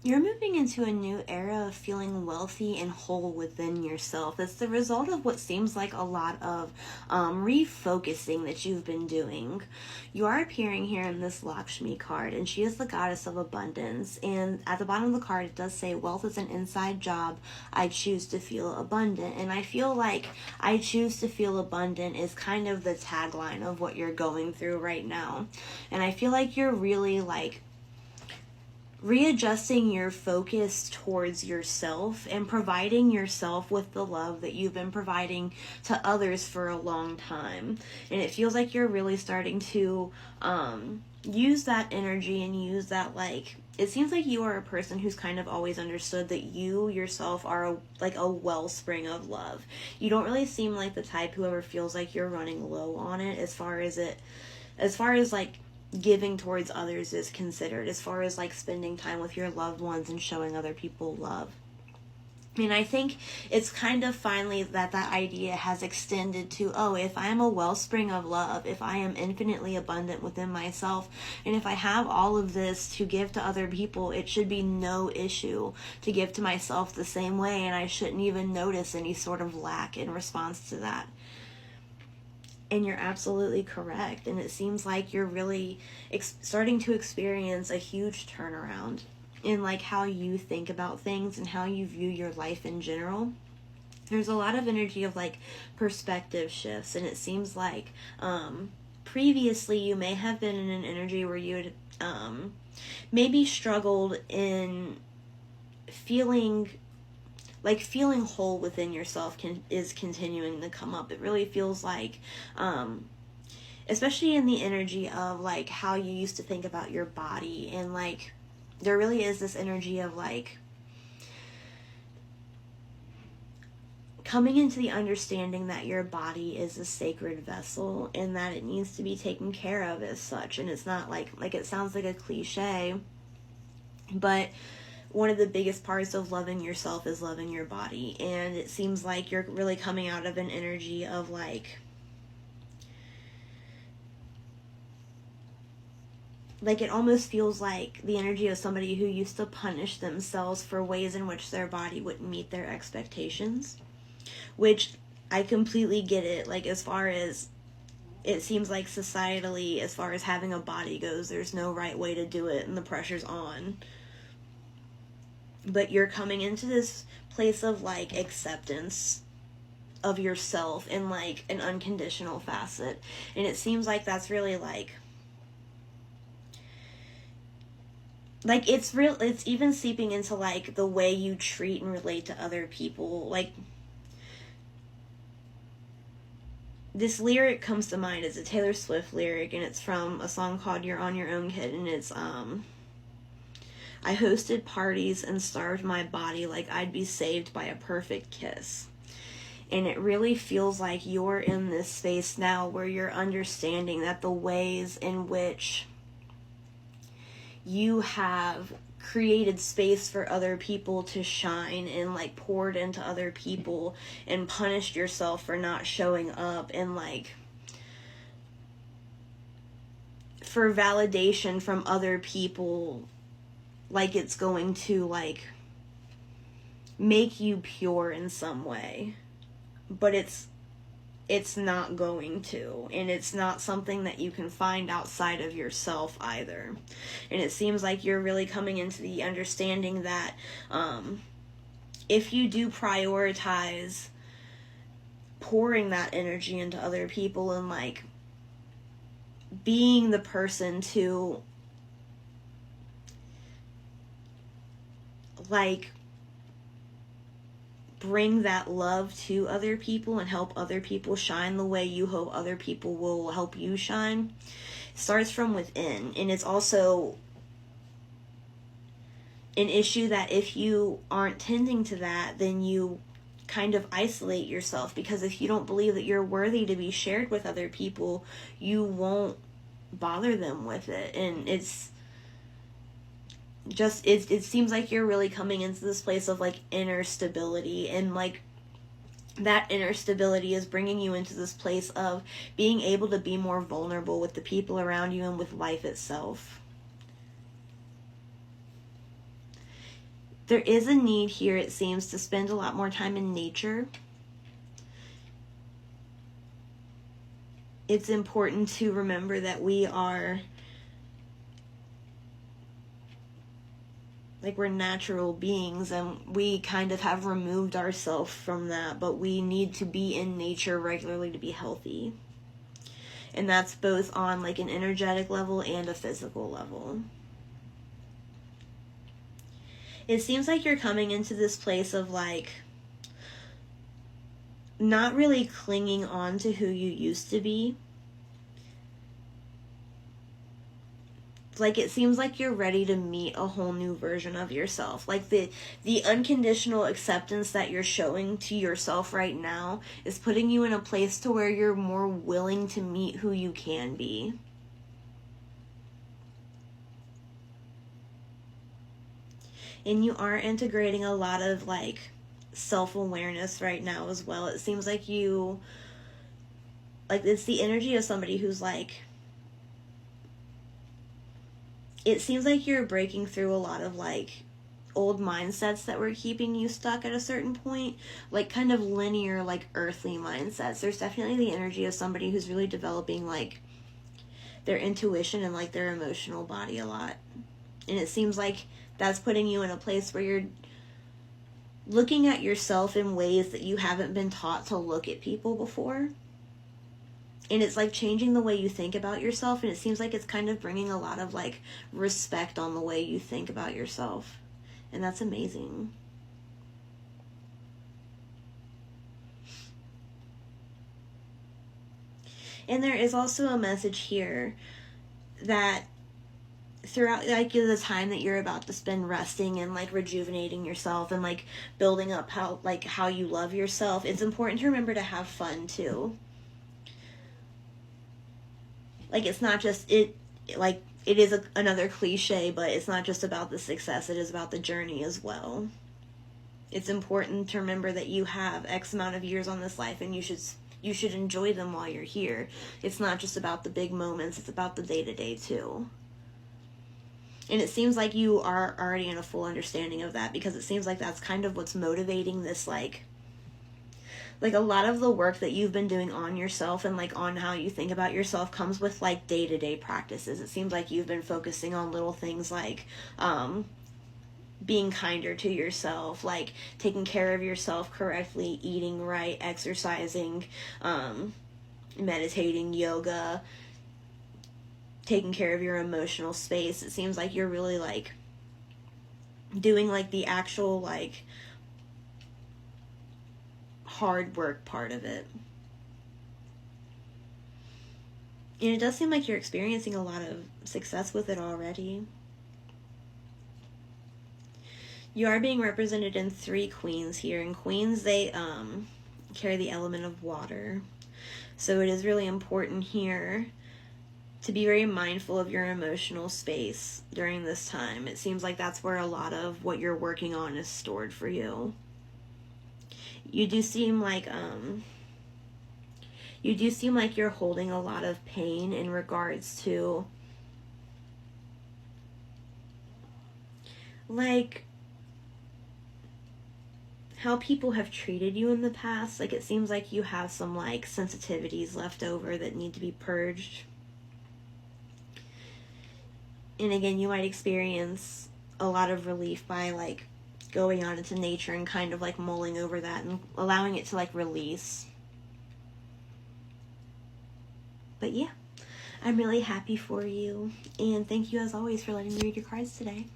You're moving into a new era of feeling wealthy and whole within yourself. It's the result of what seems like a lot of refocusing that you've been doing. You are appearing here in this Lakshmi card, and she is the goddess of abundance. And at the bottom of the card, it does say, wealth is an inside job. I choose to feel abundant. And I feel like I choose to feel abundant is kind of the tagline of what you're going through right now. And I feel like you're really like readjusting your focus towards yourself and providing yourself with the love that you've been providing to others for a long time. And it feels like you're really starting to use that energy and use that, like, it seems like you are a person who's kind of always understood that you yourself are like a wellspring of love. You don't really seem like the type who ever feels like you're running low on it as far as like giving towards others is considered, as far as like spending time with your loved ones and showing other people love. And I think it's kind of finally that idea has extended to, oh, if I am a wellspring of love, if I am infinitely abundant within myself, and if I have all of this to give to other people, it should be no issue to give to myself the same way, and I shouldn't even notice any sort of lack in response to that. And you're absolutely correct. And it seems like you're really starting to experience a huge turnaround in like how you think about things and how you view your life in general. There's a lot of energy of like perspective shifts, and it seems like previously you may have been in an energy where you had maybe struggled in feeling whole within yourself is continuing to come up. It really feels like, especially in the energy of like how you used to think about your body, and like there really is this energy of like coming into the understanding that your body is a sacred vessel and that it needs to be taken care of as such. And it's not like it sounds like a cliche, but one of the biggest parts of loving yourself is loving your body. And it seems like you're really coming out of an energy of like it almost feels like the energy of somebody who used to punish themselves for ways in which their body wouldn't meet their expectations, which I completely get it. Like, as far as it seems like societally, as far as having a body goes, there's no right way to do it and the pressure's on. But you're coming into this place of like acceptance of yourself in like an unconditional facet. And it seems like that's really like it's even seeping into like the way you treat and relate to other people. Like, this lyric comes to mind. It's a Taylor Swift lyric, and it's from a song called You're On Your Own, Kid. And it's I hosted parties and starved my body like I'd be saved by a perfect kiss. And it really feels like you're in this space now where you're understanding that the ways in which you have created space for other people to shine and like poured into other people and punished yourself for not showing up, and like for validation from other people, like it's going to like make you pure in some way, but it's not going to, and it's not something that you can find outside of yourself either. And it seems like you're really coming into the understanding that if you do prioritize pouring that energy into other people and like being the person to like bring that love to other people and help other people shine the way you hope other people will help you shine, starts from within. And it's also an issue that if you aren't tending to that, then you kind of isolate yourself, because if you don't believe that you're worthy to be shared with other people, you won't bother them with it. And it's just it seems like you're really coming into this place of like inner stability, and like that inner stability is bringing you into this place of being able to be more vulnerable with the people around you and with life itself. There is a need here, it seems, to spend a lot more time in nature. It's important to remember that we are, like, we're natural beings, and we kind of have removed ourselves from that, but we need to be in nature regularly to be healthy. And that's both on, like, an energetic level and a physical level. It seems like you're coming into this place of, like, not really clinging on to who you used to be. Like, it seems like you're ready to meet a whole new version of yourself. Like, the unconditional acceptance that you're showing to yourself right now is putting you in a place to where you're more willing to meet who you can be. And you are integrating a lot of, like, self-awareness right now as well. It seems like you, like, it's the energy of somebody who's, like, it seems like you're breaking through a lot of, like, old mindsets that were keeping you stuck at a certain point, like, kind of linear, like, earthly mindsets. There's definitely the energy of somebody who's really developing, like, their intuition and, like, their emotional body a lot. And it seems like that's putting you in a place where you're looking at yourself in ways that you haven't been taught to look at people before. And it's, like, changing the way you think about yourself, and it seems like it's kind of bringing a lot of, like, respect on the way you think about yourself. And that's amazing. And there is also a message here that throughout, like, the time that you're about to spend resting and, like, rejuvenating yourself and, like, building up how you love yourself, it's important to remember to have fun too. Like, it's not just it is another cliche, but it's not just about the success, it is about the journey as well. It's important to remember that you have X amount of years on this life, and you should enjoy them while you're here. It's not just about the big moments, it's about the day-to-day too. And it seems like you are already in a full understanding of that, because it seems like that's kind of what's motivating this, like a lot of the work that you've been doing on yourself and, like, on how you think about yourself comes with, like, day-to-day practices. It seems like you've been focusing on little things like being kinder to yourself, like taking care of yourself correctly, eating right, exercising, meditating, yoga, taking care of your emotional space. It seems like you're really, like, doing, like, the actual, like, hard work part of it. And it does seem like you're experiencing a lot of success with it already. You are being represented in 3 queens here, and queens, they carry the element of water. So it is really important here to be very mindful of your emotional space during this time. It seems like that's where a lot of what you're working on is stored for you. You do seem like you're holding a lot of pain in regards to, like, how people have treated you in the past. Like, it seems like you have some, like, sensitivities left over that need to be purged. And again, you might experience a lot of relief by, like, going out into nature and kind of, like, mulling over that and allowing it to, like, release. But yeah, I'm really happy for you, and thank you as always for letting me read your cards today.